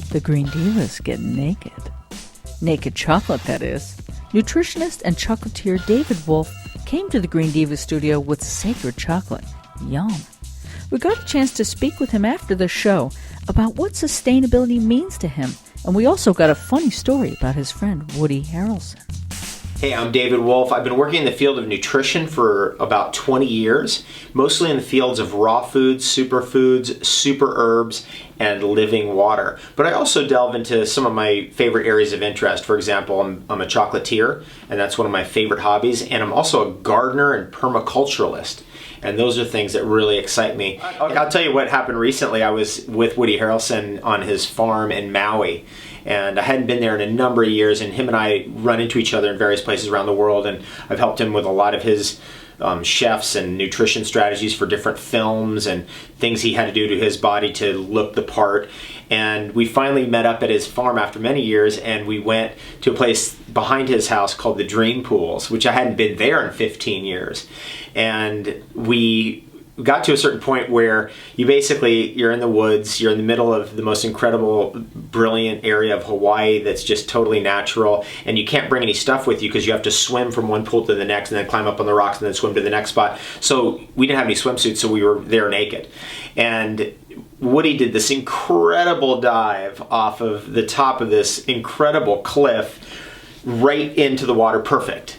The Green Divas get naked. Naked chocolate, that is. Nutritionist and chocolatier David Wolfe came to the Green Divas studio with sacred chocolate. Yum. We got a chance to speak with him after the show about what sustainability means to him, and we also got a funny story about his friend Woody Harrelson. Hey, I'm David Wolfe. I've been working in the field of nutrition for about 20 years, mostly in the fields of raw foods, superfoods, super herbs, and living water. But I also delve into some of my favorite areas of interest. For example, I'm a chocolatier, and that's one of my favorite hobbies, and I'm also a gardener and permaculturalist. And those are things that really excite me. I'll tell you what happened recently. I was with Woody Harrelson on his farm in Maui, and I hadn't been there in a number of years, and him and I run into each other in various places around the world, and I've helped him with a lot of his chefs and nutrition strategies for different films and things he had to do to his body to look the part. And we finally met up at his farm after many years, and we went to a place behind his house called the Dream Pools, which I hadn't been there in 15 years. And we got to a certain point where you're in the woods, you're in the middle of the most incredible, brilliant area of Hawaii that's just totally natural, and you can't bring any stuff with you because you have to swim from one pool to the next and then climb up on the rocks and then swim to the next spot. So we didn't have any swimsuits, so we were there naked. And Woody did this incredible dive off of the top of this incredible cliff right into the water, perfect.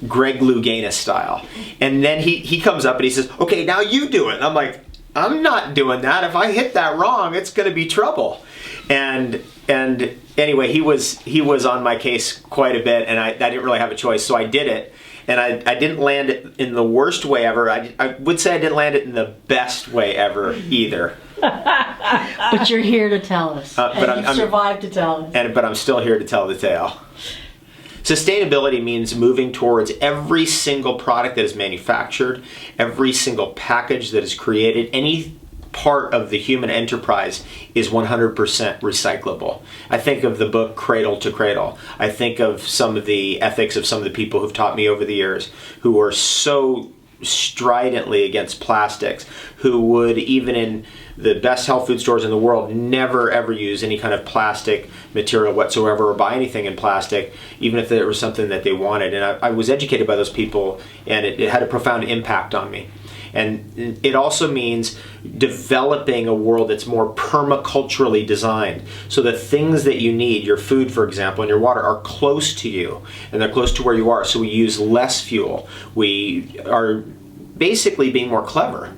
Greg Louganis style. And then he comes up and he says, okay, now you do it. And I'm like, I'm not doing that. If I hit that wrong, it's going to be trouble. And anyway, he was on my case quite a bit, and I didn't really have a choice, so I did it. And I didn't land it in the worst way ever. I would say I didn't land it in the best way ever either. But you're here to tell us. But you survived to tell us. But I'm still here to tell the tale. Sustainability means moving towards every single product that is manufactured, every single package that is created, any part of the human enterprise is 100% recyclable. I think of the book Cradle to Cradle. I think of some of the ethics of some of the people who've taught me over the years who are so stridently against plastics, who would, even in the best health food stores in the world, never ever use any kind of plastic material whatsoever or buy anything in plastic, even if it was something that they wanted. And I was educated by those people, and it had a profound impact on me. And it also means developing a world that's more permaculturally designed. So the things that you need, your food, for example, and your water, are close to you, and they're close to where you are. So we use less fuel. We are basically being more clever.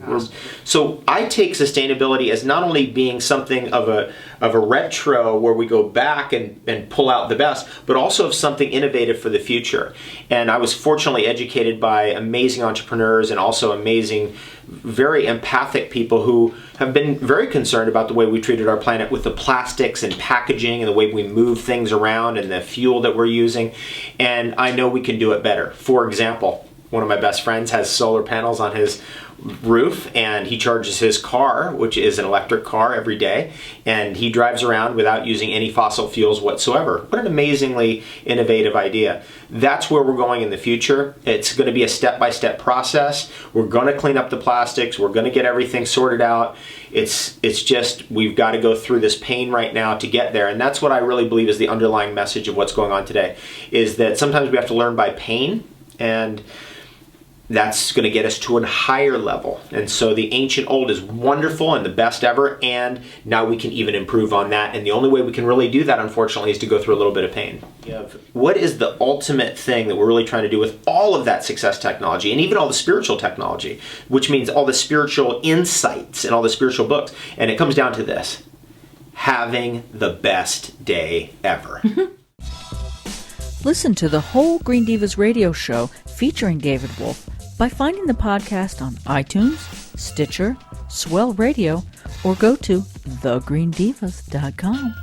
So I take sustainability as not only being something of a retro where we go back and pull out the best, but also of something innovative for the future. And I was fortunately educated by amazing entrepreneurs and also amazing, very empathic people who have been very concerned about the way we treated our planet with the plastics and packaging and the way we move things around and the fuel that we're using. And I know we can do it better. For example, one of my best friends has solar panels on his roof, and he charges his car, which is an electric car, every day, and he drives around without using any fossil fuels whatsoever. What an amazingly innovative idea. That's where we're going in the future. It's going to be a step-by-step process. We're going to clean up the plastics. We're going to get everything sorted out. It's just, we've got to go through this pain right now to get there. And that's what I really believe is the underlying message of what's going on today, is that sometimes we have to learn by pain, and that's going to get us to a higher level. And so the ancient old is wonderful and the best ever, and now we can even improve on that. And the only way we can really do that, unfortunately, is to go through a little bit of pain. What is the ultimate thing that we're really trying to do with all of that success technology, and even all the spiritual technology, which means all the spiritual insights and all the spiritual books? And it comes down to this: having the best day ever. Listen to the whole Green Divas radio show featuring David Wolfe by finding the podcast on iTunes, Stitcher, Swell Radio, or go to thegreendivas.com.